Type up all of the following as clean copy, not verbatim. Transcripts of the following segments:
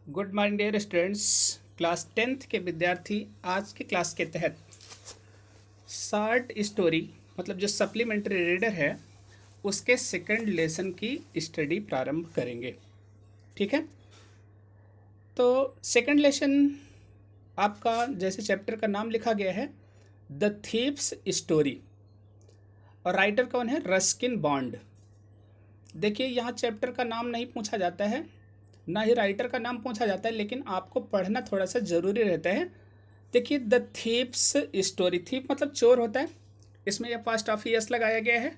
Good morning dear students. Class 10th के विद्यार्थी आज की क्लास के तहत शॉर्ट स्टोरी मतलब जो सप्लीमेंट्री रीडर है उसके सेकंड लेसन की स्टडी प्रारंभ करेंगे। ठीक है, तो सेकंड लेसन आपका जैसे चैप्टर का नाम लिखा गया है द थीव्स स्टोरी, और राइटर कौन है? Ruskin bond. देखिए यहाँ चैप्टर का नाम नहीं पूछा जाता है, ना ही राइटर का नाम पूछा जाता है, लेकिन आपको पढ़ना थोड़ा सा ज़रूरी रहता है। देखिए द थीव्स स्टोरी, थीप मतलब चोर होता है, इसमें यह फर्स्ट ऑफ यस लगाया गया है,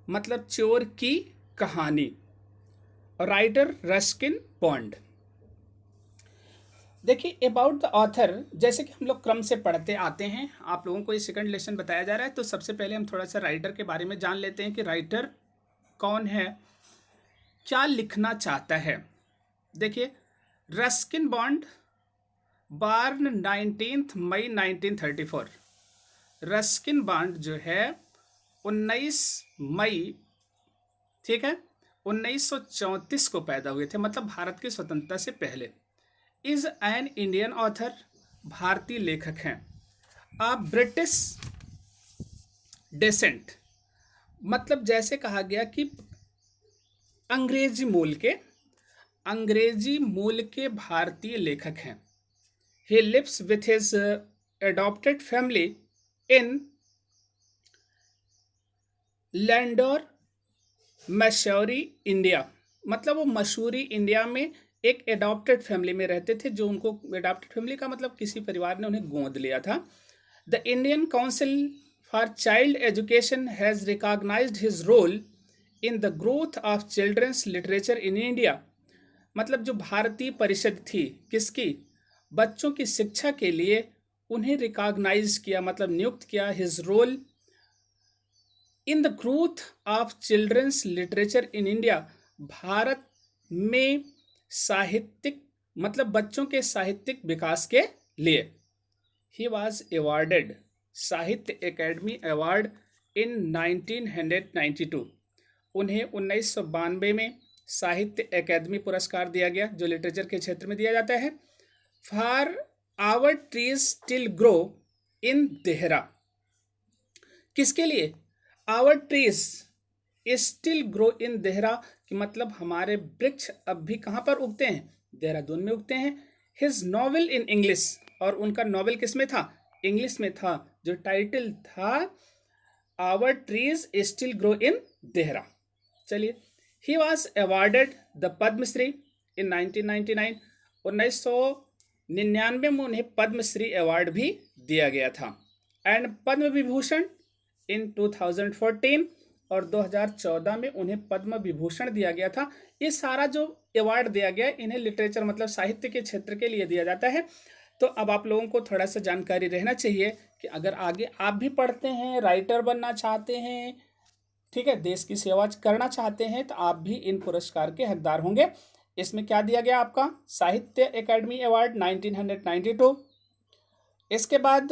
मतलब चोर की कहानी, और राइटर रस्किन बॉन्ड। देखिए अबाउट द ऑथर, जैसे कि हम लोग क्रम से पढ़ते आते हैं, आप लोगों को ये सेकंड लेसन बताया जा रहा है, तो सबसे पहले हम थोड़ा सा राइटर के बारे में जान लेते हैं कि राइटर कौन है, क्या लिखना चाहता है। देखिए रस्किन बॉन्ड बार्न 19 मई 1934। रस्किन बॉन्ड जो है 19 मई, ठीक है, 1934 को पैदा हुए थे, मतलब भारत की स्वतंत्रता से पहले। इज एन इंडियन ऑथर, भारतीय लेखक हैं। आ ब्रिटिश डेसेंट, मतलब जैसे कहा गया कि अंग्रेजी मूल के भारतीय लेखक हैं। He lives with his adopted family in Landour, Mussoorie, India. मतलब वो मसूरी इंडिया में एक एडॉप्टेड फैमिली में रहते थे, जो उनको एडॉप्टेड फैमिली का मतलब किसी परिवार ने उन्हें गोद लिया था। The Indian council for child education has recognized his role in the growth of children's literature in India. मतलब जो भारतीय परिषद थी किसकी? बच्चों की शिक्षा के लिए उन्हें रिकॉग्नाइज किया, मतलब नियुक्त किया। His role in the growth of children's literature in India, भारत में साहित्यिक मतलब बच्चों के साहित्यिक विकास के लिए। He was awarded Sahitya academy award in 1992। उन्हें 1992 में साहित्य अकादमी पुरस्कार दिया गया, जो लिटरेचर के क्षेत्र में दिया जाता है। For our trees still grow in Dehra, किसके लिए? Our trees still grow in Dehra, कि मतलब हमारे वृक्ष अब भी कहाँ पर उगते हैं? देहरादून में उगते हैं। हिज नॉवेल इन इंग्लिश, और उनका नॉवेल किस में था? इंग्लिश में था, जो टाइटल था our trees still grow in Dehra. चलिए, he was awarded the Padma Shri in 1999। 1999 में उन्हें पद्मश्री अवार्ड भी दिया गया था, एंड पद्म विभूषण इन 2014, और 2014 में उन्हें पद्म विभूषण दिया गया था। ये सारा जो अवार्ड दिया गया इन्हें लिटरेचर मतलब साहित्य के क्षेत्र के लिए दिया जाता है। तो अब आप लोगों को थोड़ा सा जानकारी रहना चाहिए कि अगर आगे आप भी पढ़ते हैं, राइटर बनना चाहते हैं, ठीक है, देश की सेवा करना चाहते हैं, तो आप भी इन पुरस्कार के हकदार होंगे। इसमें क्या दिया गया आपका? साहित्य एकेडमी अवार्ड 1992। इसके बाद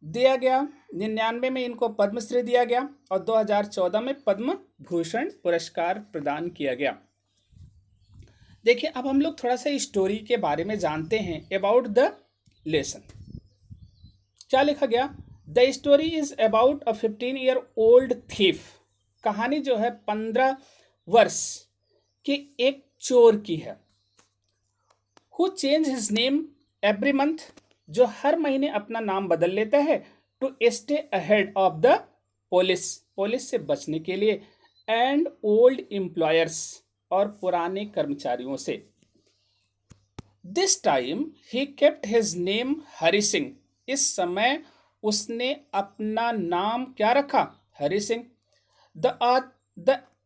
दिया गया 99 में इनको पद्मश्री दिया गया, और 2014 में पद्म भूषण पुरस्कार प्रदान किया गया। देखिए अब हम लोग थोड़ा सा स्टोरी के बारे में जानते हैं। अबाउट द लेसन क्या लिखा गया? The story is about a 15-year-old thief। कहानी जो है 15 वर्ष के एक चोर की है। Who change his name every month, जो हर महीने अपना नाम बदल लेता है, to stay ahead of the police से बचने के लिए, एंड ओल्ड एम्प्लॉयर्स, और पुराने कर्मचारियों से। This time he kept his name Hari Singh. इस समय उसने अपना नाम क्या रखा? Hari Singh. The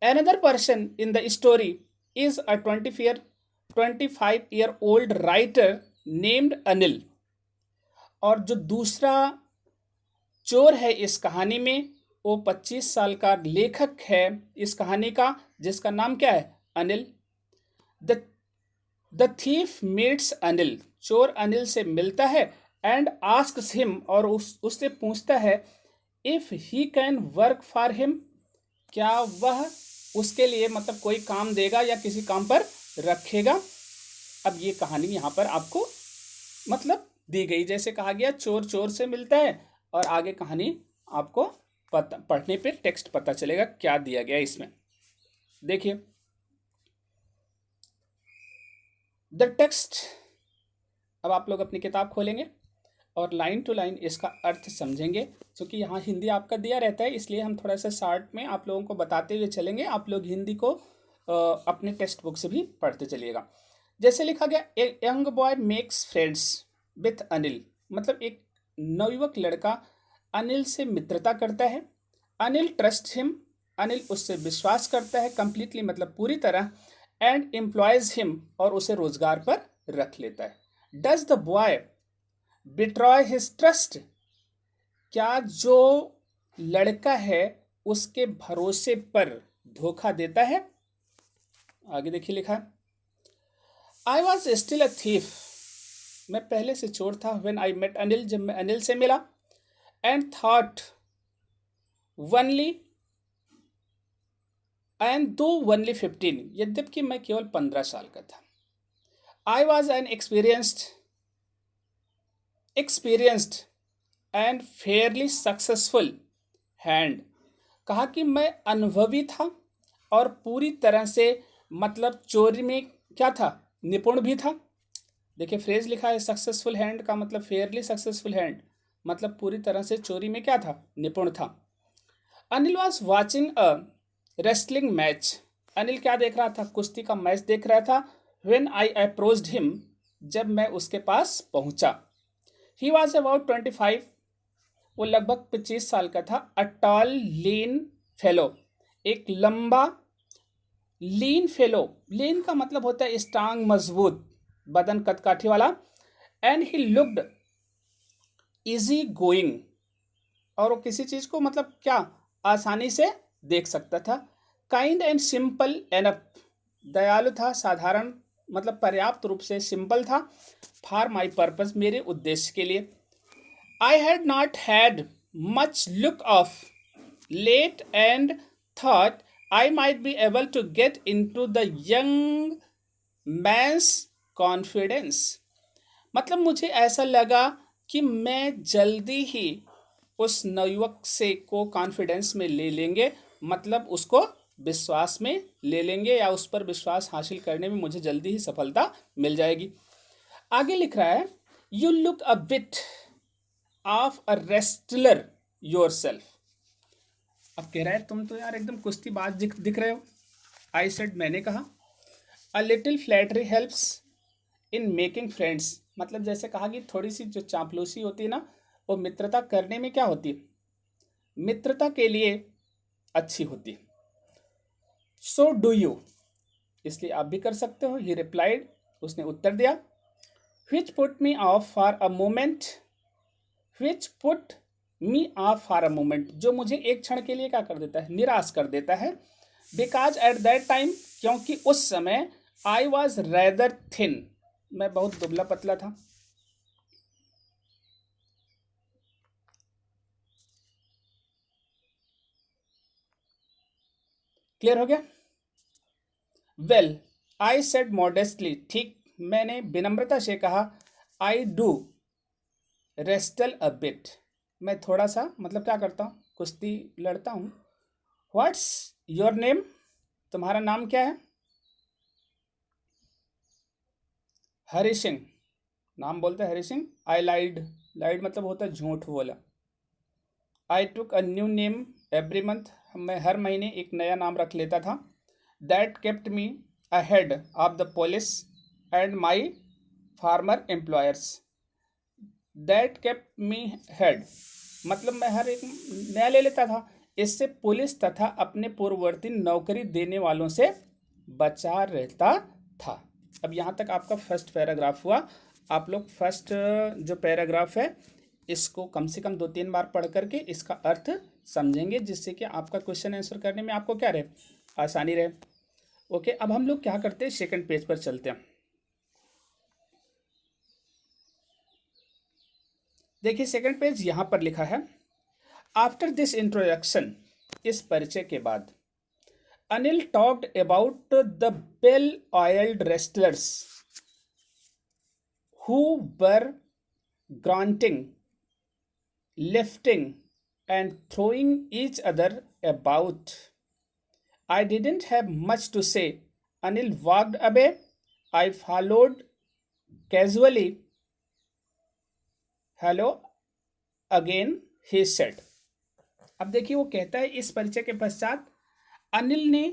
another person in the story is a 25-year-old writer named Anil. और जो दूसरा चोर है इस कहानी में, वो 25 साल का लेखक है इस कहानी का, जिसका नाम क्या है? Anil. The thief meets Anil, चोर अनिल से मिलता है, एंड आस्क्स हिम, और उससे पूछता है, if he can work for him, क्या वह उसके लिए मतलब कोई काम देगा या किसी काम पर रखेगा। अब ये कहानी यहाँ पर आपको मतलब दी गई, जैसे कहा गया चोर चोर से मिलता है, और आगे कहानी आपको पढ़ने पे टेक्स्ट पता चलेगा क्या दिया गया इसमें। देखिए द टेक्स्ट। अब आप लोग अपनी किताब खोलेंगे और लाइन टू लाइन इसका अर्थ समझेंगे। क्योंकि यहाँ हिंदी आपका दिया रहता है, इसलिए हम थोड़ा सा शार्ट में आप लोगों को बताते हुए चलेंगे। आप लोग हिंदी को अपने टेक्स्ट बुक से भी पढ़ते चलिएगा। जैसे लिखा गया, a young boy makes friends with Anil, मतलब एक नवयुवक लड़का अनिल से मित्रता करता है। अनिल ट्रस्ट हिम, अनिल उससे विश्वास करता है कंप्लीटली, मतलब पूरी तरह। एंड एम्प्लॉयज हिम, और उसे रोजगार पर रख लेता है। Does the boy betray his trust, क्या जो लड़का है उसके भरोसे पर धोखा देता है। आगे देखिए लिखा, I was still a thief, मैं पहले से चोर था। व्हेन आई मेट अनिल, जब मैं अनिल से मिला। एंड थॉट वनली, एंड दो वनली 15, यद्यपि मैं केवल 15 साल का था। I was an experienced and Fairlie successful hand, कहा कि मैं अनुभवी था और पूरी तरह से मतलब चोरी में क्या था, निपुण भी था। देखिए फ्रेज लिखा है सक्सेसफुल हैंड का मतलब फेयरली सक्सेसफुल हैंड, मतलब पूरी तरह से चोरी में क्या था, निपुण था। Anil was watching a wrestling match, Anil क्या देख रहा था, कुश्ती का मैच देख रहा था। व्हेन आई अप्रोच्ड हिम, जब मैं उसके पास पहुंचा। ही वॉज अबाउट 25, वो लगभग 25 साल का था। अ टॉल लीन फेलो, एक लंबा लीन फेलो, लीन का मतलब होता है स्ट्रांग, मजबूत बदन, कदकाठी वाला। And he looked easy going, और वो किसी चीज को मतलब क्या आसानी से देख सकता था। काइंड एंड सिंपल एनफ, दयालु था, साधारण मतलब पर्याप्त रूप से सिंपल था। फॉर माई पर्पज, मेरे उद्देश्य के लिए। I had not had much look of late and thought I might be able to get into the young man's confidence, मतलब मुझे ऐसा लगा कि मैं जल्दी ही उस नवयुवक से को कॉन्फिडेंस में ले लेंगे, मतलब उसको विश्वास में ले लेंगे, या उस पर विश्वास हासिल करने में मुझे जल्दी ही सफलता मिल जाएगी। आगे लिख रहा है, you look a bit of a wrestler yourself, अब कह रहा है तुम तो यार एकदम कुश्तीबाज दिख रहे हो। आई सेड, मैंने कहा। A little flattery helps in making friends, मतलब जैसे कहा कि थोड़ी सी जो चापलूसी होती है ना, वो मित्रता करने में क्या होती है, मित्रता के लिए अच्छी होती है। सो डू यू, इसलिए आप भी कर सकते हो। ही रिप्लाइड, उसने उत्तर दिया। Which put me of for a moment, which put me of for a moment, जो मुझे एक क्षण के लिए क्या कर देता है, निराश कर देता है। बिकॉज एट दैट टाइम, क्योंकि उस समय आई वॉज रेदर थिन, मैं बहुत दुबला पतला था। क्लियर हो गया। वेल आई सेड मॉडेस्टली, ठीक, मैंने विनम्रता से कहा। I do wrestle a bit, मैं थोड़ा सा मतलब क्या करता हूँ, कुश्ती लड़ता हूँ। व्हाट्स योर नेम, तुम्हारा नाम क्या है। हरि सिंह, नाम बोलते हैं हरि सिंह। आई लाइड, लाइड मतलब होता है झूठ बोला। I took a new name every month, मैं हर महीने एक नया नाम रख लेता था। That kept me ahead of the police and my former employers. That kept me head, मतलब मैं हर एक नया ले लेता था, इससे पुलिस तथा अपने पूर्ववर्ती नौकरी देने वालों से बचा रहता था। अब यहाँ तक आपका फर्स्ट पैराग्राफ हुआ। आप लोग फर्स्ट जो पैराग्राफ है इसको कम से कम 2-3 बार पढ़ करके इसका अर्थ समझेंगे, जिससे कि आपका क्वेश्चन आंसर करने में आपको क्या रहे, आसानी रहे। ओके, अब हम लोग क्या करते हैं, सेकंड पेज पर चलते हैं। देखिए सेकंड पेज यहाँ पर लिखा है, आफ्टर दिस इंट्रोडक्शन, इस परिचय के बाद, Anil talked about the well oiled wrestlers, who were grunting, lifting and throwing each other about. I didn't have much to say. Anil walked away. I followed casually. Hello again, he said. अब देखिए वो कहता है इस परिचय के पश्चात अनिल ने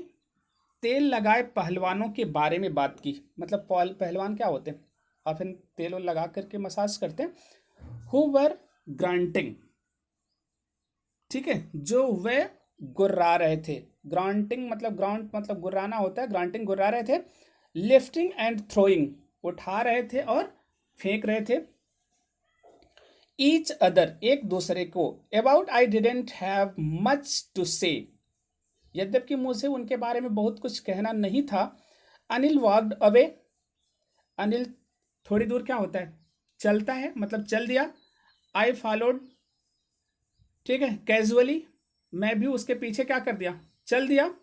तेल लगाए पहलवानों के बारे में बात की। मतलब पहलवान क्या होते हैं, ऑफन तेल लगा करके मसाज करते हैं। हु वर ग्रांटिंग, ठीक है, जो वे गुर्रा रहे थे। ग्रांटिंग मतलब ग्रांट मतलब गुर्राना होता है, ग्रांटिंग गुर्रा रहे थे। लिफ्टिंग एंड थ्रोइंग उठा रहे थे और फेंक रहे थे। ईच अदर एक दूसरे को। About I didn't have much to say, यद्यपि मुझे उनके बारे में बहुत कुछ कहना नहीं था। अनिल वॉक्ड अवे, अनिल थोड़ी दूर क्या होता है, चलता है, मतलब चल दिया। आई फॉलोड, ठीक है, कैजुअली, मैं भी उसके पीछे क्या कर दिया, चल दिया।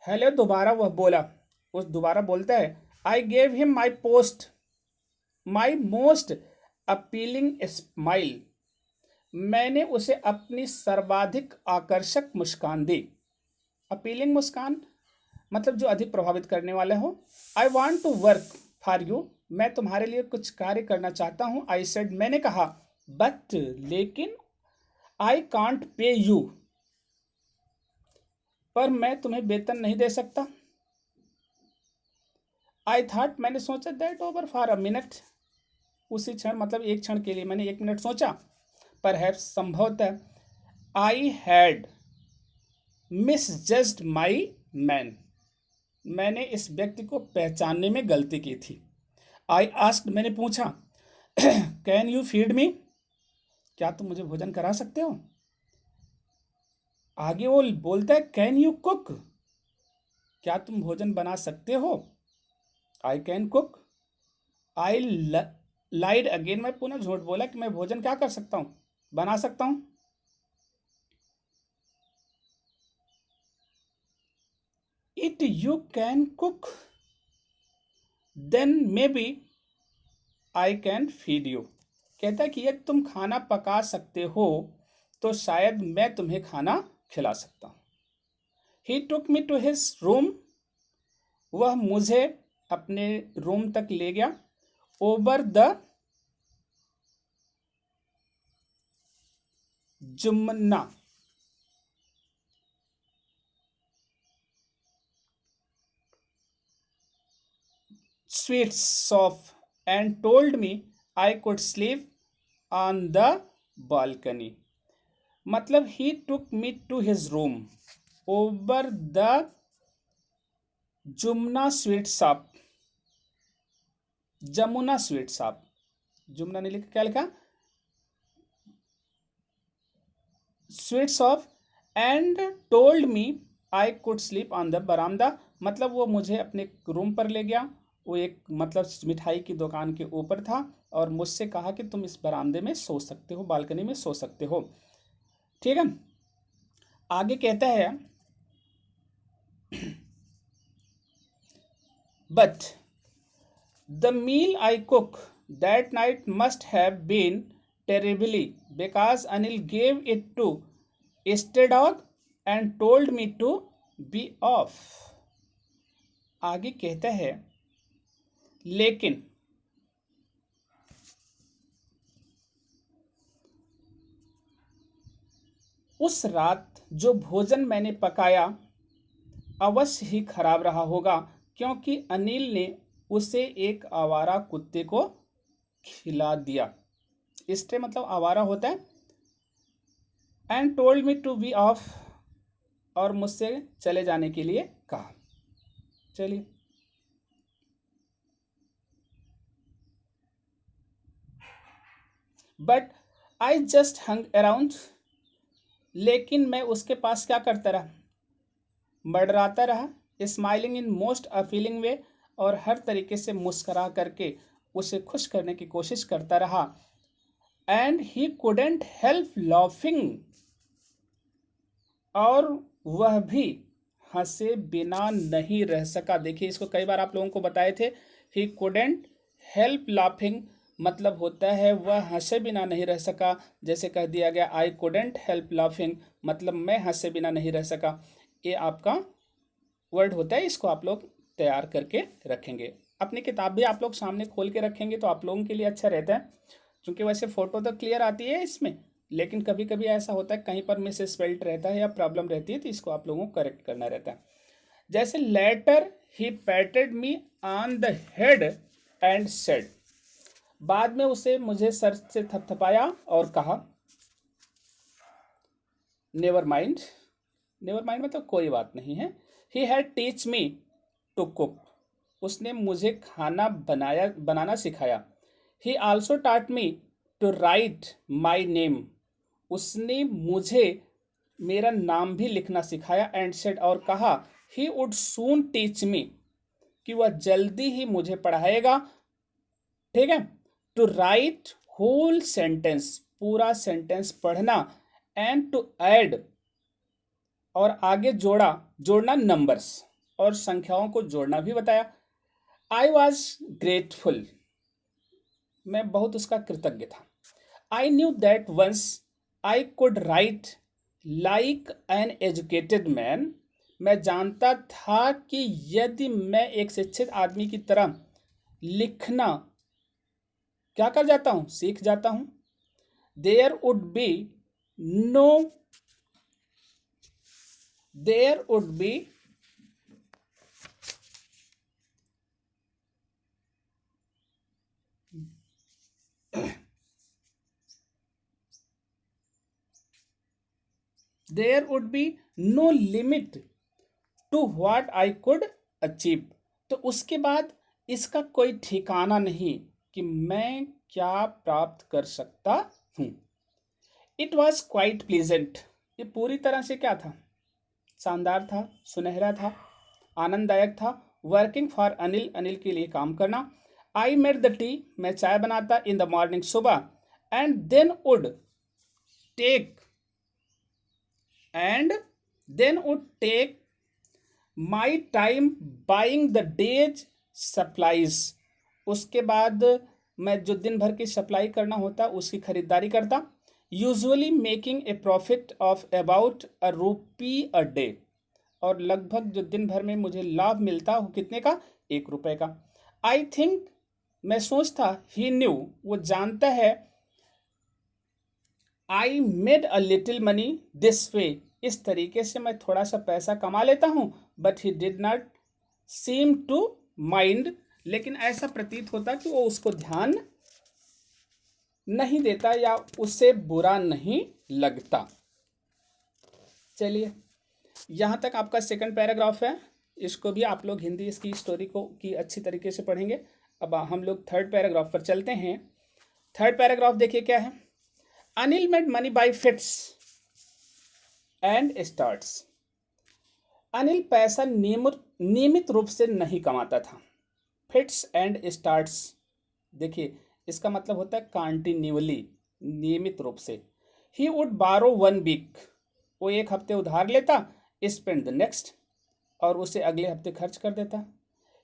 हेलो दोबारा वह बोला, उस दोबारा बोलता है। I gave him my most appealing smile, मैंने उसे अपनी सर्वाधिक आकर्षक मुस्कान दी। अपीलिंग मुस्कान मतलब जो अधिक प्रभावित करने वाले हो। I want to work for you, मैं तुम्हारे लिए कुछ कार्य करना चाहता हूँ। आई सेड, मैंने कहा। बट लेकिन, आई कांट पे यू, पर मैं तुम्हें वेतन नहीं दे सकता। आई थॉट, मैंने सोचा। That over for a minute, उसी क्षण मतलब एक क्षण के लिए मैंने 1 मिनट सोचा। परहैप्स संभवतः। आई हैड मिसजज्ड माई मैन, मैंने इस व्यक्ति को पहचानने में गलती की थी। आई आस्क्ड, मैंने पूछा। कैन यू फीड मी, क्या तुम मुझे भोजन करा सकते हो। आगे वो बोलता है, कैन यू कुक, क्या तुम भोजन बना सकते हो। I can cook. I lied again, मैं पुनः झूठ बोला कि मैं भोजन क्या कर सकता हूँ, बना सकता हूँ। It you can cook, then maybe I can feed you, कहता है कि यदि तुम खाना पका सकते हो तो शायद मैं तुम्हें खाना खिला सकता हूँ। He took me to his room, वह मुझे अपने रूम तक ले गया। Over the Jumna, sweets off, and told me I could sleep on the balcony. मतलब he took me to his room over the Jumna sweet shop, Jamuna sweet shop, Jumna ने लिखा, क्या लिखा, sweet shop, and told me I could sleep on the बरामदा। मतलब वो मुझे अपने रूम पर ले गया, वो एक मतलब मिठाई की दुकान के ऊपर था और मुझसे कहा कि तुम इस बरामदे में सो सकते हो, बालकनी में सो सकते हो। ठीक है, आगे कहता है, but the meal I cook that night must have been terribly because Anil gave it to stray dog and told me to be off. आगे कहता है, लेकिन उस रात जो भोजन मैंने पकाया अवश्य ही खराब रहा होगा, क्योंकि अनिल ने उसे एक आवारा कुत्ते को खिला दिया। स्टे मतलब आवारा होता है। And told me to be off, और मुझसे चले जाने के लिए कहा। चलिए, but I just hung around, लेकिन मैं उसके पास क्या करता रहा, मडराता रहा। Smiling in most appealing way, और हर तरीके से मुस्करा करके उसे खुश करने की कोशिश करता रहा। And he couldn't help laughing, और वह भी हंसे बिना नहीं रह सका। देखिए, इसको कई बार आप लोगों को बताए थे। ही कुडेंट हेल्प लाफिंग मतलब होता है वह हंसे बिना नहीं रह सका। जैसे कह दिया गया आई कुडेंट हेल्प लाफिंग, मतलब मैं हंसे बिना नहीं रह सका। ये आपका वर्ड होता है, इसको आप लोग तैयार करके रखेंगे। अपनी किताब भी आप लोग सामने खोल के रखेंगे तो आप लोगों के लिए अच्छा रहता है, क्योंकि वैसे फ़ोटो तो क्लियर आती है इसमें, लेकिन कभी कभी ऐसा होता है कहीं पर मिस स्पेल्ड रहता है या प्रॉब्लम रहती है, तो इसको आप लोगों को करेक्ट करना रहता है। जैसे later he patted me on the head and said, बाद में उसे मुझे सर से थपथपाया और कहा नेवर माइंड, नेवर माइंड मतलब कोई बात नहीं है। He had teach me to cook, उसने मुझे खाना बनाना सिखाया। He also taught me to write my name, उसने मुझे मेरा नाम भी लिखना सिखाया। एंड सेड, और कहा he would soon teach me, कि वह जल्दी ही मुझे पढ़ाएगा। ठीक है, टू राइट होल सेंटेंस, पूरा सेंटेंस पढ़ना। एंड टू ऐड, और आगे जोड़ना नंबर्स और संख्याओं को जोड़ना भी बताया। आई वॉज ग्रेटफुल, मैं बहुत उसका कृतज्ञ था। I knew that once I could write like an educated man, मैं जानता था कि यदि मैं एक शिक्षित आदमी की तरह लिखना क्या कर जाता हूँ, सीख जाता हूँ। There would be no there would be there would be no limit to what I could achieve, तो उसके बाद इसका कोई ठिकाना नहीं कि मैं क्या प्राप्त कर सकता हूँ। इट वॉज क्वाइट प्लीजेंट, ये पूरी तरह से क्या था, शानदार था, सुनहरा था, आनंददायक था। वर्किंग फॉर अनिल, अनिल के लिए काम करना। आई मेड द टी, मैं चाय बनाता इन द मॉर्निंग, सुबह। And then would take and then would take my time buying the day's supplies, उसके बाद मैं जो दिन भर की सप्लाई करना होता उसकी खरीदारी करता। Usually making a profit of about a rupee a day, और लगभग जो दिन भर में मुझे लाभ मिलता वो कितने का, 1 रुपए का। आई थिंक, मैं सोचता, ही न्यू, वो जानता है। I made a little money this way, इस तरीके से मैं थोड़ा सा पैसा कमा लेता हूँ। But he did not seem to mind, लेकिन ऐसा प्रतीत होता कि वो उसको ध्यान नहीं देता या उससे बुरा नहीं लगता। चलिए, यहाँ तक आपका सेकंड पैराग्राफ है, इसको भी आप लोग हिंदी इसकी स्टोरी को की अच्छी तरीके से पढ़ेंगे। अब हम लोग थर्ड पैराग्राफ पर चलते हैं। थर्ड पैराग्राफ देखिए क्या है। Anil made money by fits and starts, Anil पैसा नियमित रूप से नहीं कमाता था। फिट्स एंड स्टार्ट्स, देखिए इसका मतलब होता है कॉन्टिन्यूअली, नियमित रूप से। ही वुड बारो 1 वीक, वो 1 हफ्ते उधार लेता, स्पेंड द नेक्स्ट, और उसे अगले हफ्ते खर्च कर देता।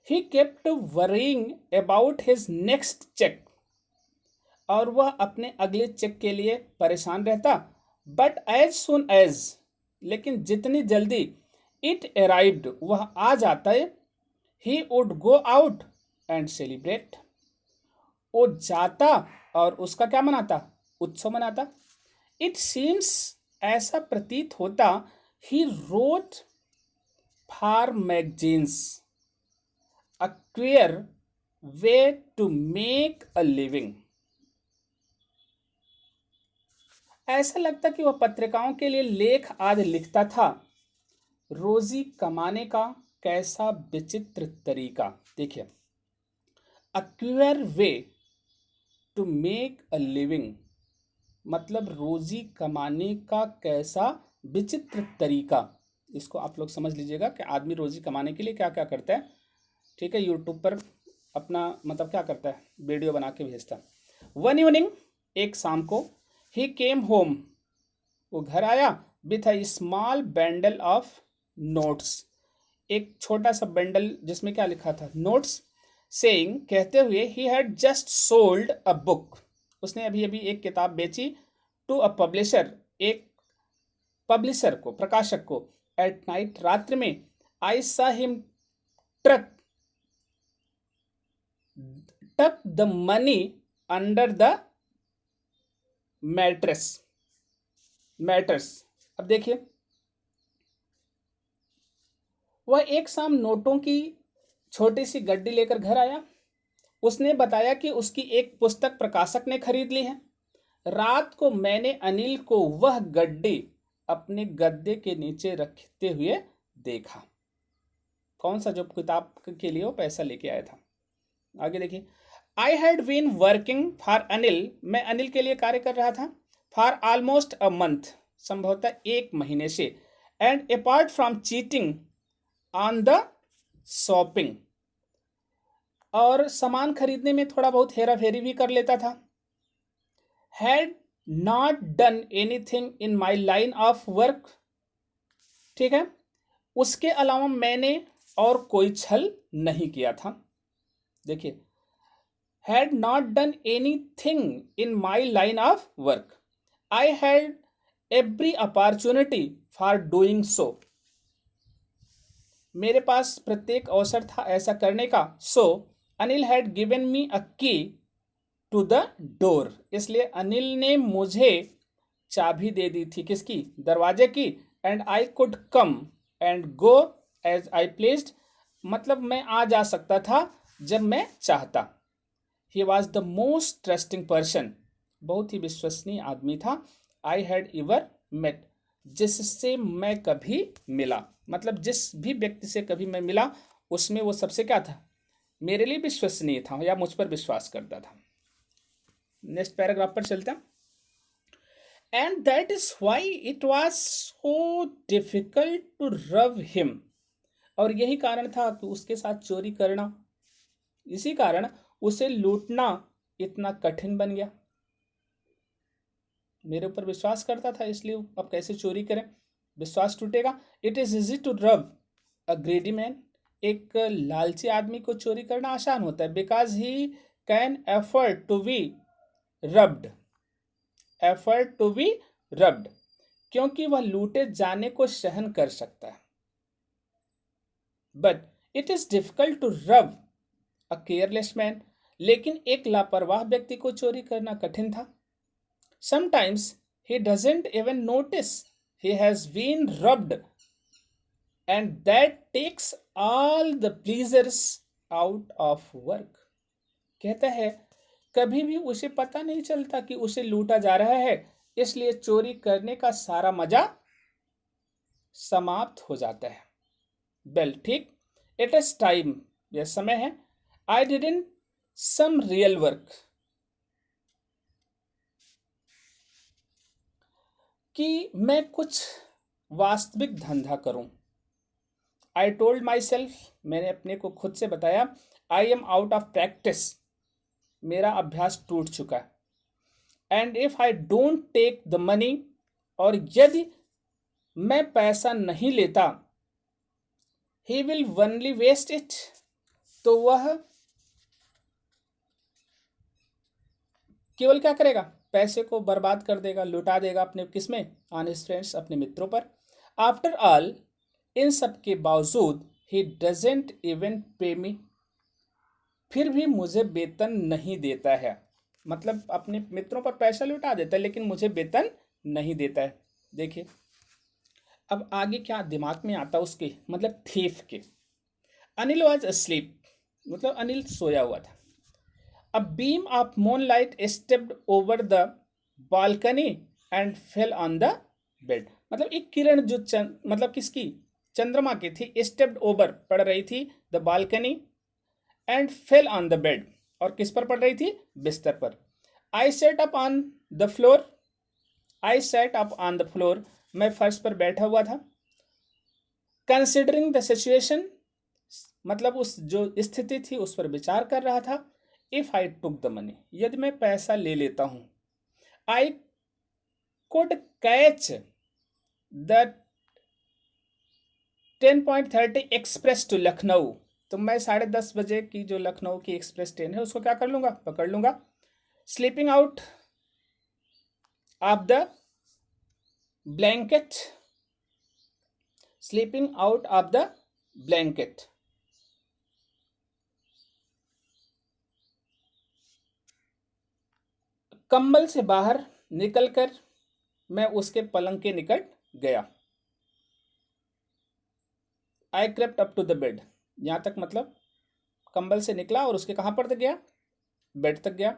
He kept worrying about his next cheque, और वह अपने अगले चेक के लिए परेशान रहता। बट एज सुन एज, लेकिन जितनी जल्दी इट अराइव्ड, वह आ जाता है, he would go out and celebrate, वो जाता और उसका क्या मनाता, उत्सव मनाता। इट सीम्स, ऐसा प्रतीत होता, he wrote for magazines, a queer way to make a living, ऐसा लगता कि वह पत्रिकाओं के लिए लेख आदि लिखता था। रोजी कमाने का कैसा विचित्र तरीका, देखिए a queer way to make a living, मतलब रोजी कमाने का कैसा विचित्र तरीका। इसको आप लोग समझ लीजिएगा कि आदमी रोजी कमाने के लिए क्या क्या करता है। ठीक है, यूट्यूब पर अपना मतलब क्या करता है, वीडियो बना के भेजता है। वन इवनिंग, एक शाम को, ही केम होम, वो घर आया, with a small bundle of notes, एक छोटा सा बंडल जिसमें क्या लिखा था, नोट्स। सेइंग, कहते हुए, he had just sold a book, उसने अभी अभी एक किताब बेची, टू अ पब्लिशर, एक पब्लिशर को, प्रकाशक को, एट नाइट, रात्रि में, आई सा हिम ट्रक टक the money under the mattress matters. अब देखिए, वह एक शाम नोटों की छोटी सी गड्डी लेकर घर आया। उसने बताया कि उसकी एक पुस्तक प्रकाशक ने खरीद ली है। रात को मैंने अनिल को वह गड्डी अपने गद्दे के नीचे रखते हुए देखा। कौन सा? जो किताब के लिए वो पैसा लेके आया था। आगे देखिए, I had been working for Anil, मैं अनिल के लिए कार्य कर रहा था, फॉर ऑलमोस्ट अ मंथ, संभवतः एक महीने से, and apart from cheating on the shopping, और सामान खरीदने में थोड़ा बहुत हेरा फेरी भी कर लेता था। Had not done anything in my line of work, ठीक है, उसके अलावा मैंने और कोई छल नहीं किया था। देखिए, had not done anything in my line of work, I had every opportunity for doing so, मेरे पास प्रत्येक अवसर था ऐसा करने का। सो अनिल हैड गिवन मी अ की टू द डोर, इसलिए अनिल ने मुझे चाबी दे दी थी, किसकी? दरवाजे की। And I could come and go as I pleased, मतलब मैं आ जा सकता था जब मैं चाहता। He was the most trusting person, बहुत ही विश्वसनीय आदमी था। आई हैड एवर मेट, जिससे मैं कभी मिला, मतलब जिस भी व्यक्ति से कभी मैं मिला उसमें वो सबसे क्या था? मेरे लिए विश्वसनीय था या मुझ पर विश्वास करता था। नेक्स्ट पैराग्राफ पर चलते हैं। And that is why it was so difficult to rob him, और यही कारण था कि उसके साथ चोरी करना, इसी कारण उसे लूटना इतना कठिन बन गया। मेरे ऊपर विश्वास करता था, इसलिए अब कैसे चोरी करें? विश्वास टूटेगा। इट इज इजी टू रव अ ग्रेडी मैन, एक लालची आदमी को चोरी करना आसान होता है। Because he can afford to be robbed, afford to be robbed, क्योंकि वह लूटे जाने को सहन कर सकता है। But it is difficult to rob a careless man, लेकिन एक लापरवाह व्यक्ति को चोरी करना कठिन था। Sometimes he doesn't even notice he has been robbed, and that takes all the pleasures out of work, कहता है कभी भी उसे पता नहीं चलता कि उसे लूटा जा रहा है, इसलिए चोरी करने का सारा मजा समाप्त हो जाता है। बेल, ठीक, इट इज टाइम, यह समय है। I didn't some real work, कि मैं कुछ वास्तविक धंधा करूं। आई टोल्ड माई सेल्फ, मैंने अपने को खुद से बताया, I am out of practice, मेरा अभ्यास टूट चुका है। And if I don't take the money, और यदि मैं पैसा नहीं लेता, he will only waste it, तो वह केवल क्या करेगा? पैसे को बर्बाद कर देगा, लुटा देगा अपने किसमें? ऑन हिज फ्रेंड्स, अपने मित्रों पर। आफ्टर ऑल, इन सब के बावजूद, ही डजेंट इवन पे मी, फिर भी मुझे वेतन नहीं देता है। मतलब अपने मित्रों पर पैसा लुटा देता है लेकिन मुझे वेतन नहीं देता है। देखिए, अब आगे क्या दिमाग में आता उसके, मतलब थीफ के। अनिल वॉज अस्लीप, मतलब अनिल सोया हुआ था। A beam of moonlight stepped over the balcony and fell on the bed, मतलब एक किरण जो मतलब किसकी? चंद्रमा की थी। stepped over, पड़ रही थी, the balcony and fell on the bed, और किस पर पड़ रही थी? बिस्तर पर। I sat up on the floor, I sat up on the floor, मैं फर्श पर बैठा हुआ था। Considering the situation, मतलब उस जो स्थिति थी उस पर विचार कर रहा था। If I took the money, यदि मैं पैसा ले लेता हूं, I could catch the 10.30 express to Lucknow, तो मैं 10:30 बजे की जो लखनऊ की एक्सप्रेस ट्रेन है उसको क्या कर लूँगा, पकड़ लूँगा। Sleeping out of the blanket, sleeping out of the blanket, कंबल से बाहर निकलकर मैं उसके पलंग के निकट गया। I crept up to the bed, यहाँ तक मतलब कंबल से निकला और उसके कहाँ पर तक गया, बेड तक गया।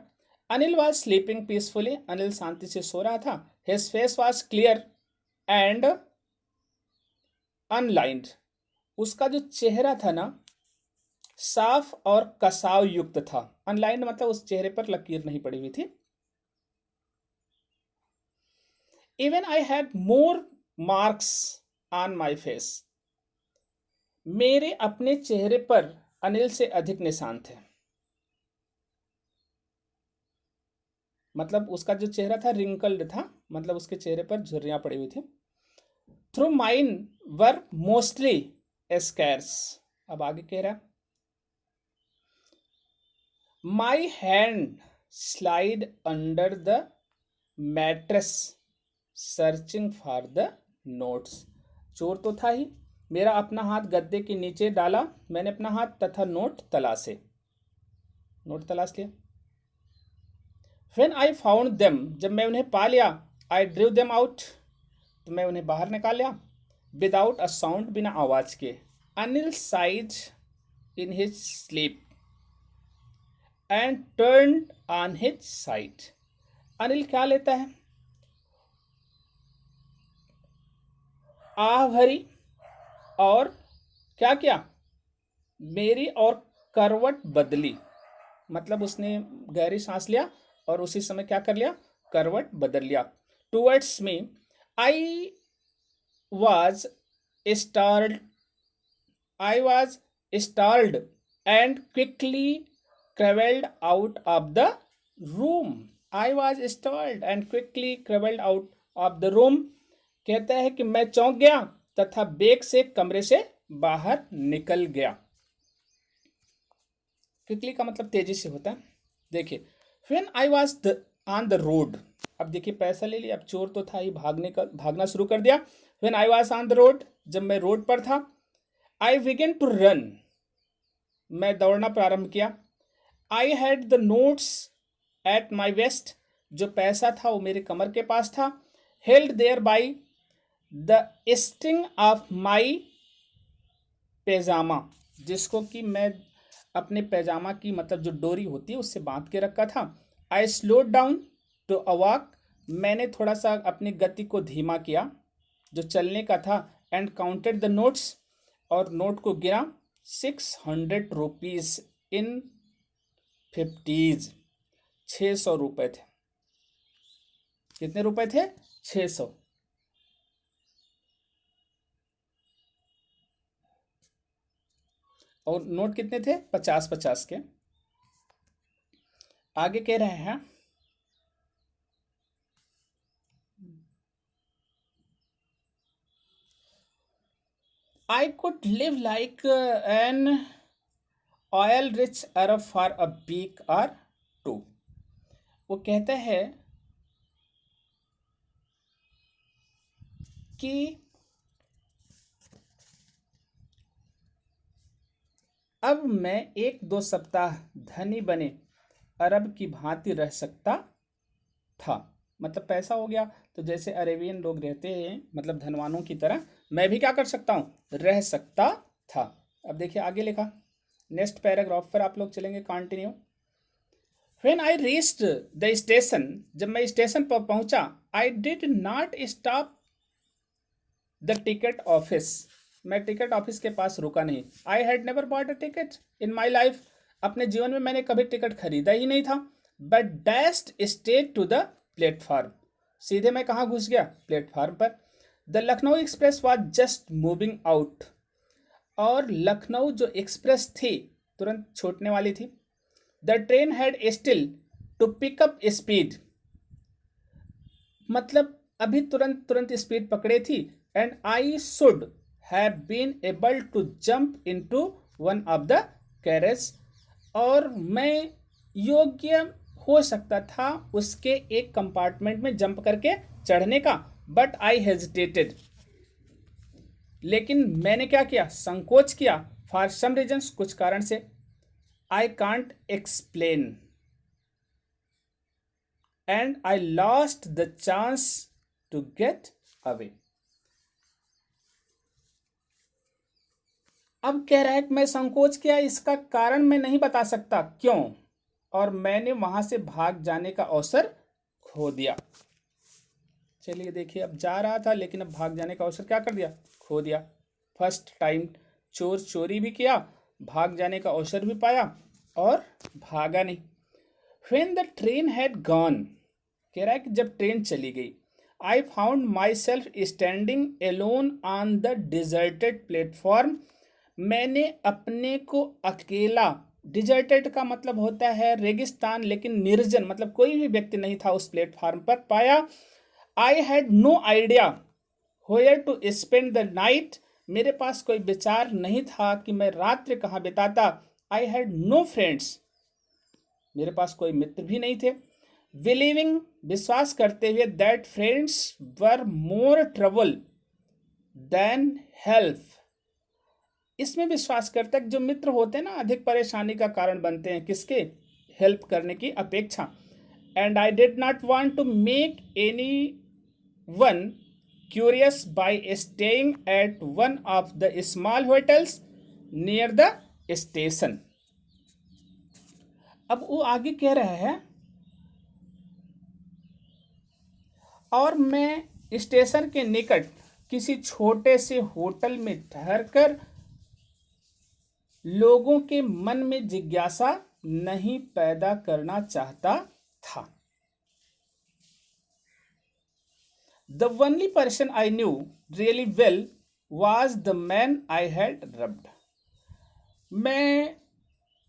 Anil was sleeping peacefully, Anil शांति से सो रहा था। His face was clear and unlined, उसका जो चेहरा था ना साफ और कसाव युक्त था। अनलाइंड मतलब उस चेहरे पर लकीर नहीं पड़ी हुई थी। Even I had more marks on my face, मेरे अपने चेहरे पर अनिल से अधिक निशान थे। मतलब उसका जो चेहरा था रिंकल्ड था, मतलब उसके चेहरे पर झुर्रियां पड़ी हुई थी। Through mine were mostly scarce, अब आगे कह रहा, my hand slide under the mattress searching for the notes, चोर तो था ही, मेरा अपना हाथ गद्दे के नीचे डाला, मैंने अपना हाथ तथा नोट तलाश लिया। When I found them, जब मैं उन्हें पा लिया, I drew them out, तो मैं उन्हें बाहर निकाल लिया। Without a sound, बिना आवाज के। Anil sighed in his sleep and turned on his side. Anil क्या लेता है, आह भरी और क्या किया, मेरी और करवट बदली, मतलब उसने गहरी सांस लिया और उसी समय क्या कर लिया, करवट बदल लिया। Towards me, I was startled and quickly crawled out of the room. I was startled and quickly crawled out of the room, कहता है कि मैं चौंक गया तथा बेग से कमरे से बाहर निकल गया। क्विकली का मतलब तेजी से होता है। देखिए, when I was on the road, अब देखिए पैसा ले लिया, अब चोर तो था ही, भागना शुरू कर दिया। When I was on the road, जब मैं रोड पर था। आई बिगन टू रन, मैं दौड़ना प्रारंभ किया। I had the notes at my waist, जो पैसा था वो मेरे कमर के पास था। Held there by the string of my pyjama, जिसको कि मैं अपने पैजामा की मतलब जो डोरी होती है उससे बांध के रखा था। I slowed down to a walk, मैंने थोड़ा सा अपनी गति को धीमा किया जो चलने का था। एंड काउंटेड द नोट्स, और नोट को गिना। 600 रुपीज इन 50s, 600 रुपए थे। कितने रुपए थे, 600। और नोट कितने थे, 50-50 के। आगे कह रहे हैं, I could live like an oil rich Arab for a week or two. वो कहता है कि अब मैं 1-2 सप्ताह धनी बने अरब की भांति रह सकता था। मतलब पैसा हो गया तो जैसे अरेबियन लोग रहते हैं, मतलब धनवानों की तरह मैं भी क्या कर सकता हूँ, रह सकता था। अब देखिए आगे लिखा, नेक्स्ट पैराग्राफ पर आप लोग चलेंगे, continue. When I reached the station, जब मैं स्टेशन पर पहुंचा। आई did not stop the ticket office, मैं टिकट ऑफिस के पास रुका नहीं। I had never bought a ticket in my life, अपने जीवन में मैंने कभी टिकट खरीदा ही नहीं था। But dashed straight to the platform, सीधे मैं कहाँ घुस गया, प्लेटफॉर्म पर। The Lucknow express was just moving out, और लखनऊ जो एक्सप्रेस थी तुरंत छूटने वाली थी। The train had still to pick up speed, मतलब अभी तुरंत तुरंत स्पीड पकड़े थी। And I should have been able to jump into one of the carriage, और मैं योग्य हो सकता था उसके एक कंपार्टमेंट में जंप करके चढ़ने का, बट आई हेजिटेटेड, लेकिन मैंने क्या किया, संकोच किया, फॉर सम रीजन्स, कुछ कारण से, I can't explain, and I lost the chance to get away. अब कह रहा है कि मैं संकोच किया, इसका कारण मैं नहीं बता सकता क्यों, और मैंने वहां से भाग जाने का अवसर खो दिया। चलिए देखिए, अब जा रहा था लेकिन अब भाग जाने का अवसर क्या कर दिया, खो दिया। फर्स्ट टाइम चोर चोरी भी किया, भाग जाने का अवसर भी पाया और भागा नहीं। When the train had gone, कह रहा है कि जब ट्रेन चली गई, I found myself standing alone on the deserted platform, मैंने अपने को अकेला, डिजर्टेड का मतलब होता है रेगिस्तान, लेकिन निर्जन मतलब कोई भी व्यक्ति नहीं था उस प्लेटफॉर्म पर, पाया। I had no idea where to spend the night, मेरे पास कोई विचार नहीं था कि मैं रात्रि कहाँ बिताता। आई हैड नो फ्रेंड्स, मेरे पास कोई मित्र भी नहीं थे। बिलीविंग, विश्वास करते हुए, that friends were more trouble than help, इसमें विश्वास करता है कि जो मित्र होते हैं ना अधिक परेशानी का कारण बनते हैं, किसके, हेल्प करने की अपेक्षा। And I did not want to make anyone curious by staying at one of the small hotels near the station. अब वो आगे कह रहा है, और मैं स्टेशन के निकट किसी छोटे से होटल में ठहरकर लोगों के मन में जिज्ञासा नहीं पैदा करना चाहता था। The only person I knew really well was the man I had robbed. मैं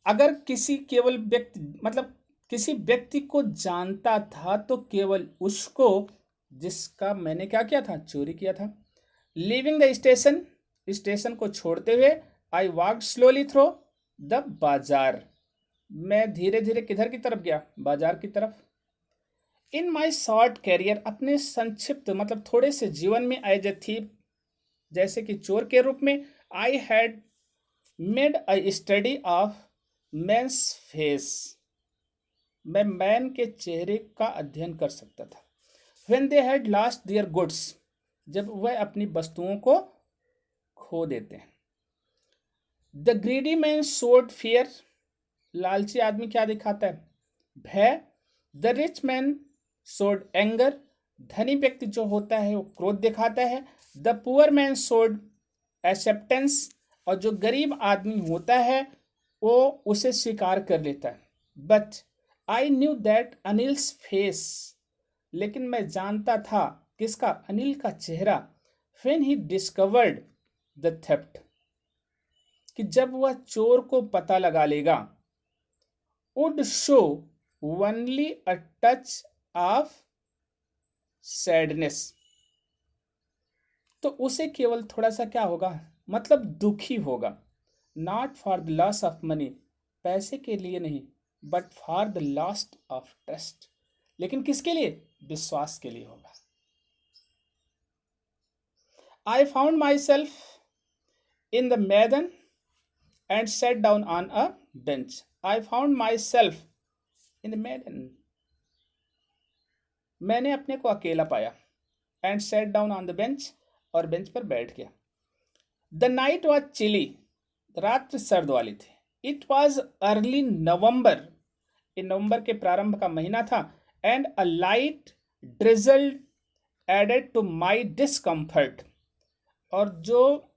अगर किसी केवल व्यक्ति मतलब किसी व्यक्ति को जानता था तो केवल उसको जिसका मैंने क्या किया था, चोरी किया था। लीविंग द स्टेशन, स्टेशन को छोड़ते हुए, I walk slowly through the bazaar, मैं धीरे धीरे किधर की तरफ गया, बाजार की तरफ। इन माई शॉर्ट कैरियर, अपने संक्षिप्त मतलब थोड़े से जीवन में, एज ए थीफ, जैसे कि चोर के रूप में, I had made a study of man's face, मैं मैन के चेहरे का अध्ययन कर सकता था। When they had lost their goods, जब वह अपनी वस्तुओं को खो देते हैं। The greedy man showed fear, लालची आदमी क्या दिखाता है, भय। The rich man showed anger, धनी व्यक्ति जो होता है वो क्रोध दिखाता है। The poor man showed acceptance, और जो गरीब आदमी होता है वो उसे स्वीकार कर लेता है। But I knew that Anil's face, लेकिन मैं जानता था किसका, अनिल का चेहरा। When he discovered the theft, कि जब वह चोर को पता लगा लेगा, would show only a touch of sadness, तो उसे केवल थोड़ा सा क्या होगा, मतलब दुखी होगा। Not for the loss of money, पैसे के लिए नहीं, but for the loss of trust, लेकिन किसके लिए, विश्वास के लिए होगा। I found my self in the मैदान and sat down on a bench. I found myself in the मैदान, मैंने अपने को अकेला पाया। and sat down on the bench, और बेंच पर बैठ गया। The night was chilly, रात सर्द वाली थी। It was early November, इन नवंबर के प्रारंभ का महीना था। And a light drizzle added to my discomfort, और जो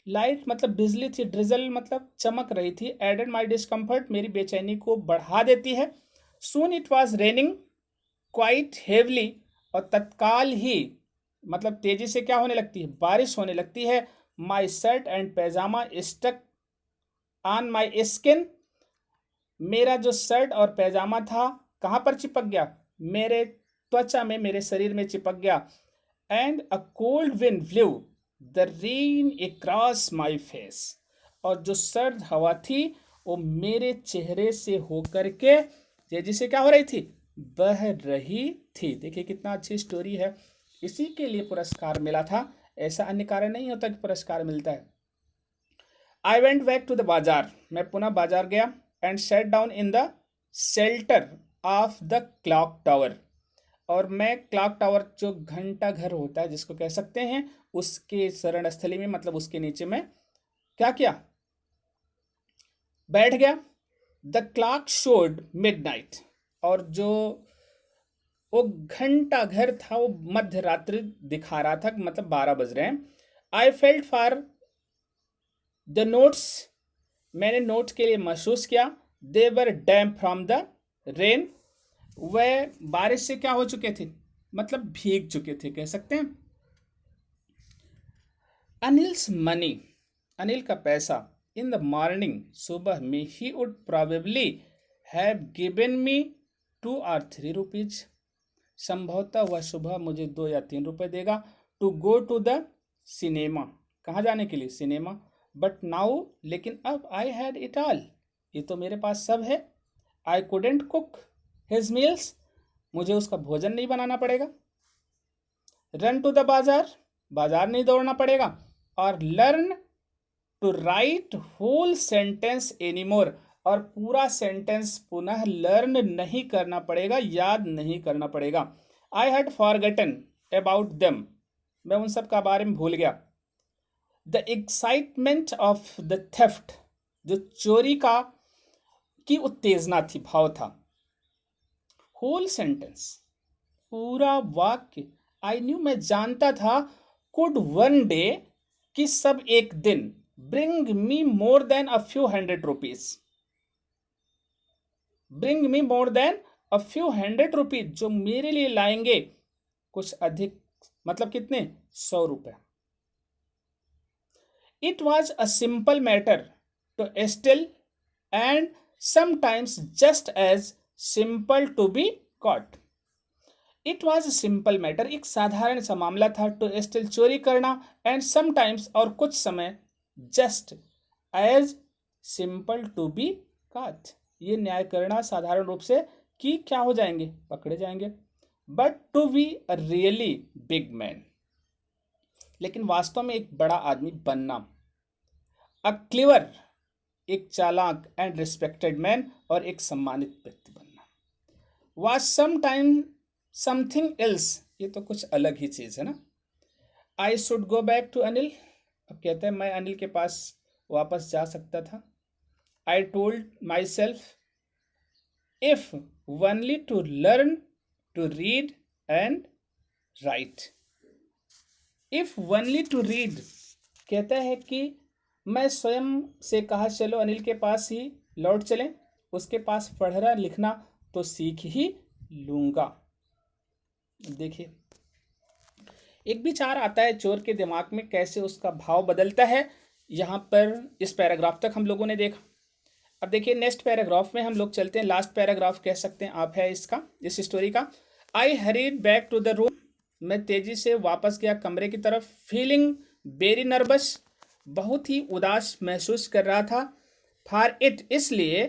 लाइट मतलब बिजली थी, ड्रिजल मतलब चमक रही थी, एडेड माई डिस्कम्फर्ट, मेरी बेचैनी को बढ़ा देती है। Soon it was raining quite heavily, और तत्काल ही मतलब तेजी से क्या होने लगती है, बारिश होने लगती है। My shirt and pyjama stuck on my skin, मेरा जो शर्ट और पैजामा था कहाँ पर चिपक गया, मेरे त्वचा में, मेरे शरीर में चिपक गया। And a cold wind blue the rain across my face, और जो सर्द हवा थी वो मेरे चेहरे से होकर के तेजी से क्या हो रही थी, बह रही थी। देखिए कितना अच्छी स्टोरी है, इसी के लिए पुरस्कार मिला था, ऐसा अन्य कारण नहीं होता कि पुरस्कार मिलता है। I went back to the bazaar, मैं पुनः बाजार गया, and sat down in the shelter of the clock tower, और मैं क्लॉक टावर जो घंटा घर होता है जिसको कह सकते हैं, उसके शरण स्थली में, मतलब उसके नीचे में क्या किया, बैठ गया। द क्लॉक शोड मिडनाइट, और जो वो घंटा घर था वो मध्य रात्रि दिखा रहा था, मतलब 12 बज रहे हैं। I felt for the notes, मैंने नोट्स के लिए महसूस किया। दे वर डैम फ्रॉम द रेन, वह बारिश से क्या हो चुके थे, मतलब भीग चुके थे कह सकते हैं। अनिल्स मनी, अनिल का पैसा, इन द मॉर्निंग, सुबह में, he would probably have given me 2 or 3 rupees, संभवतः वह सुबह मुझे 2 या 3 रुपए देगा। To go to the cinema, कहाँ जाने के लिए, सिनेमा। बट नाउ, लेकिन अब, आई हैड इट ऑल, ये तो मेरे पास सब है। I couldn't cook his meals, मुझे उसका भोजन नहीं बनाना पड़ेगा। रन टू द बाजार, बाजार नहीं दौड़ना पड़ेगा। और learn to write whole sentence anymore, और पूरा सेंटेंस पुनः लर्न नहीं करना पड़ेगा, याद नहीं करना पड़ेगा। I had forgotten about them, मैं उन सब का बारे में भूल गया। The excitement of the theft, जो चोरी की उत्तेजना थी, भाव था। होल सेंटेंस, पूरा वाक्य। आई न्यू, मैं जानता था। कुड वन डे, कि सब एक दिन। Bring me more than a few 100 rupees, bring me more than a few 100 rupees, जो मेरे लिए लाएंगे कुछ अधिक, मतलब कितने, 100 रुपए। It was a simple matter to steal, and sometimes just as simple to be caught. It was a simple matter, एक साधारण सा मामला था, टू स्टिल, चोरी करना, एंड समटाइम्स, और कुछ समय, just as simple to be caught, ये न्याय करना साधारण रूप से कि क्या हो जाएंगे, पकड़े जाएंगे। But to be a really big man, लेकिन वास्तव में एक बड़ा आदमी बनना। अ क्लेवर, एक चालाक, एंड रिस्पेक्टेड मैन, और एक सम्मानित व्यक्ति बनना। Was some time something else, ये तो कुछ अलग ही चीज है ना। I should go back to Anil, अब कहते हैं मैं अनिल के पास वापस जा सकता था। I told myself, if only to learn to read and write. If only to read, कहता है कि मैं स्वयं से कहा, चलो अनिल के पास ही लौट चलें, उसके पास पढ़ना लिखना तो सीख ही लूंगा। देखिए एक विचार आता है चोर के दिमाग में, कैसे उसका भाव बदलता है, यहाँ पर इस पैराग्राफ तक हम लोगों ने देखा। अब देखिए नेक्स्ट पैराग्राफ में हम लोग चलते हैं, लास्ट पैराग्राफ कह सकते हैं आप है इसका, इस स्टोरी का। I hurried back to the room, मैं तेजी से वापस गया कमरे की तरफ। फीलिंग वेरी नर्वस, बहुत ही उदास महसूस कर रहा था। फॉर इट, इसलिए,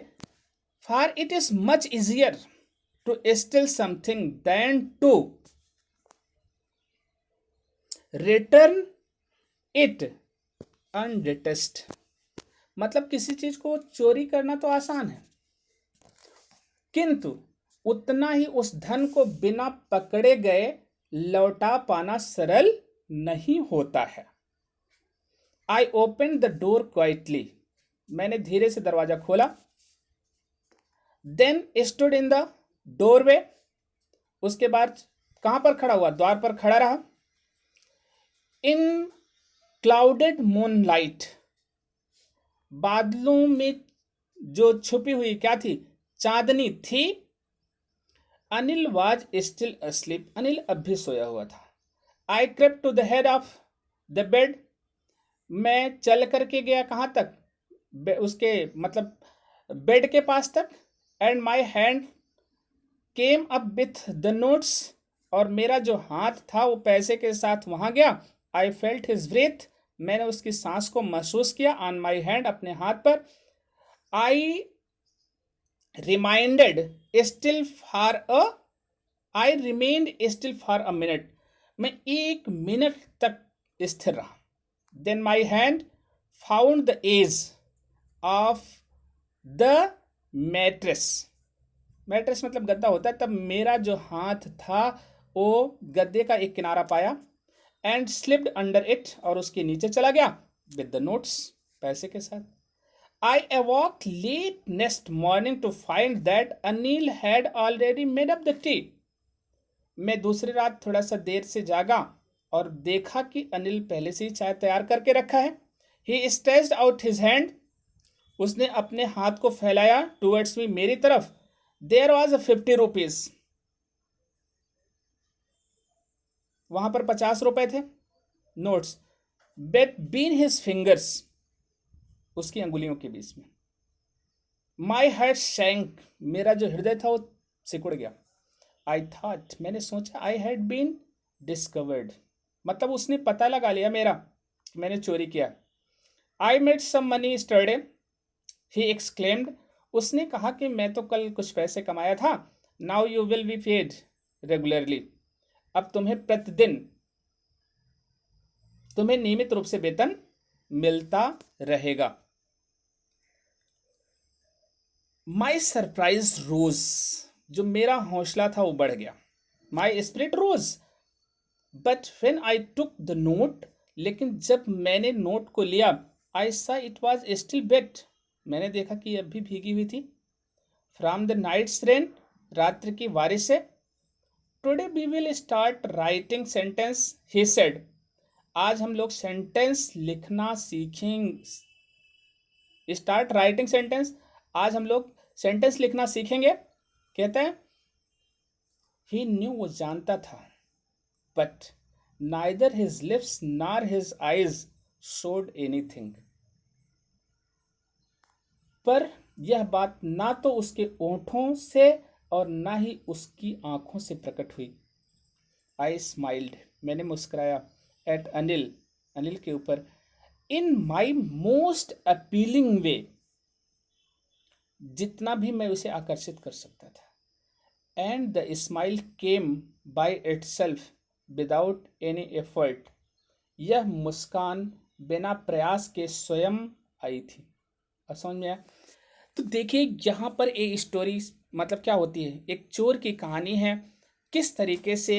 for it is much easier to steal something than to return it undetected, मतलब किसी चीज को चोरी करना तो आसान है, किंतु उतना ही उस धन को बिना पकड़े गए लौटा पाना सरल नहीं होता है। I open the door quietly, मैंने धीरे से दरवाजा खोला। Then stood in the doorway, उसके बाद कहां पर खड़ा हुआ, द्वार पर खड़ा रहा। इन क्लाउडेड मूनलाइट, बादलों में जो छुपी हुई क्या थी, चांदनी थी। Anil was still asleep, Anil अब भी सोया हुआ था। I crept to the head of the bed, मैं चल करके गया कहाँ तक, उसके मतलब बेड के पास तक। And my hand came up with the notes, और मेरा जो हाथ था वो पैसे के साथ वहां गया। आई फेल्ट हिज ब्रेथ, मैंने उसकी सांस को महसूस किया, ऑन माई हैंड, अपने हाथ पर। I reminded still for a I remained still for a minute, मैं 1 मिनट तक स्थिर रहा। Then my hand found the edge of the mattress, mattress मतलब गद्दा होता है, तब मेरा जो हाथ था वो गद्दे का एक किनारा पाया। एंड स्लिप्ड अंडर इट, और उसके नीचे चला गया, विद द नोट्स, पैसे के साथ। I awoke late next morning to find that Anil had already made up the tea, मैं दूसरी रात थोड़ा सा देर से जागा और देखा कि अनिल पहले से ही चाय तैयार करके रखा है। ही स्ट्रेच्ड आउट हिज हैंड, उसने अपने हाथ को फैलाया, टूवर्ड्स मी, मेरी तरफ। देयर वॉज 50 रुपीज, वहां पर 50 रुपए थे, notes, between his fingers, उसकी अंगुलियों के बीच में। माई हार्ट शैंक, मेरा जो हृदय था वो सिकुड़ गया। आई थॉट, मैंने सोचा, आई हैड बीन डिस्कवर्ड, मतलब उसने पता लगा लिया मेरा कि मैंने चोरी किया। I made some money yesterday, he exclaimed, उसने कहा कि मैं तो कल कुछ पैसे कमाया था। Now you will be paid regularly, अब तुम्हें नियमित रूप से वेतन मिलता रहेगा। माई सरप्राइज रोज, जो मेरा हौसला था वो बढ़ गया। My spirit rose, but when I took the note, लेकिन जब मैंने नोट को लिया, आई सा इट वॉज स्टिल वेट, मैंने देखा कि अब भी भीगी हुई थी। फ्रॉम द नाइट्स रेन, रात्रि की बारिश से। Today we will start writing sentence, he said, आज हम लोग सेंटेंस लिखना सीखेंगे। स्टार्ट राइटिंग सेंटेंस, आज हम लोग सेंटेंस लिखना सीखेंगे। कहते हैं ही न्यू, वो जानता था, but neither his lips nor his eyes showed anything, पर यह बात ना तो उसके ओंठों से और ना ही उसकी आंखों से प्रकट हुई। आई स्माइल्ड, मैंने मुस्कुराया। एट अनिल, अनिल के ऊपर। इन माई मोस्ट अपीलिंग वे, जितना भी मैं उसे आकर्षित कर सकता था। And the smile came by itself without any effort, यह मुस्कान बिना प्रयास के स्वयं आई थी। समझ में आया? तो देखिए यहाँ पर एक स्टोरी मतलब क्या होती है, एक चोर की कहानी है, किस तरीके से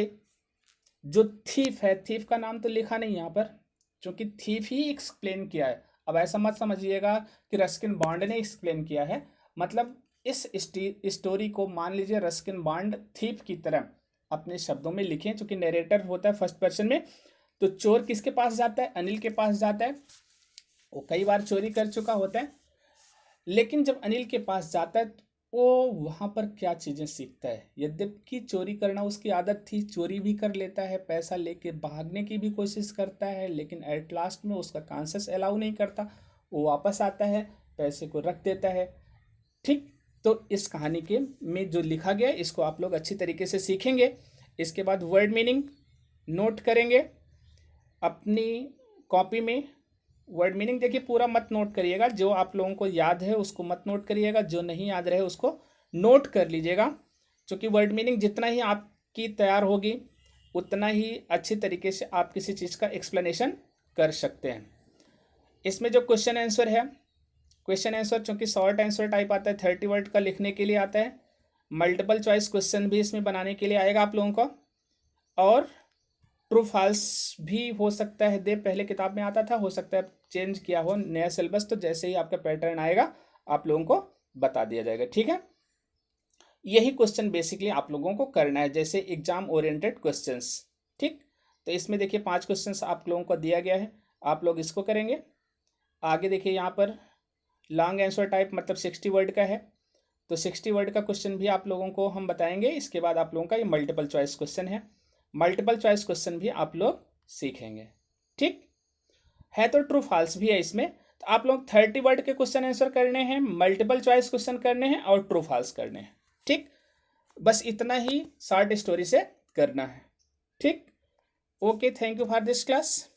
जो थीफ है, थीफ का नाम तो लिखा नहीं यहाँ पर, क्योंकि थीफ ही एक्सप्लेन किया है। अब ऐसा मत समझिएगा कि रस्किन बॉन्ड ने एक्सप्लेन किया है, मतलब इस स्टोरी को मान लीजिए रस्किन बॉन्ड थीफ की तरह अपने शब्दों में लिखें, क्योंकि नरेटर होता है फर्स्ट पर्सन में। तो चोर किसके पास जाता है? अनिल के पास जाता है, वो कई बार चोरी कर चुका होता है, लेकिन जब अनिल के पास जाता है वो वहाँ पर क्या चीज़ें सीखता है। यद्यपि चोरी करना उसकी आदत थी, चोरी भी कर लेता है, पैसा लेके भागने की भी कोशिश करता है, लेकिन एट लास्ट में उसका कॉन्शियस अलाउ नहीं करता, वो वापस आता है, पैसे को रख देता है। ठीक, तो इस कहानी के में जो लिखा गया इसको आप लोग अच्छी तरीके से सीखेंगे। इसके बाद वर्ड मीनिंग नोट करेंगे अपनी कॉपी में। वर्ड मीनिंग देखिए पूरा मत नोट करिएगा, जो आप लोगों को याद है उसको मत नोट करिएगा, जो नहीं याद रहे उसको नोट कर लीजिएगा, क्योंकि वर्ड मीनिंग जितना ही आपकी तैयार होगी उतना ही अच्छी तरीके से आप किसी चीज़ का एक्सप्लेनेशन कर सकते हैं। इसमें जो क्वेश्चन आंसर है, क्वेश्चन आंसर चूँकि शॉर्ट आंसर टाइप आता है, 30 वर्ड का लिखने के लिए आता है। मल्टीपल चॉइस क्वेश्चन भी इसमें बनाने के लिए आएगा आप लोगों को, और ट्रू फॉल्स भी हो सकता है, दे पहले किताब में आता था, हो सकता है चेंज किया हो नया सिलेबस, तो जैसे ही आपका पैटर्न आएगा आप लोगों को बता दिया जाएगा। ठीक है, यही क्वेश्चन बेसिकली आप लोगों को करना है, जैसे एग्जाम ओरिएंटेड क्वेश्चंस। ठीक, तो इसमें देखिए 5 क्वेश्चंस आप लोगों को दिया गया है, आप लोग इसको करेंगे। आगे देखिए यहाँ पर लॉन्ग आंसर टाइप मतलब 60 वर्ड का है, तो 60 वर्ड का क्वेश्चन भी आप लोगों को हम बताएंगे। इसके बाद आप लोगों का ये मल्टीपल चॉइस क्वेश्चन है, मल्टीपल चॉइस क्वेश्चन भी आप लोग सीखेंगे। ठीक है, तो ट्रू फॉल्स भी है इसमें, तो आप लोग 30 वर्ड के क्वेश्चन आंसर करने हैं, मल्टीपल चॉइस क्वेश्चन करने हैं और ट्रू फॉल्स करने हैं। ठीक, बस इतना ही शॉर्ट स्टोरी से करना है। ठीक, okay, thank you for this class.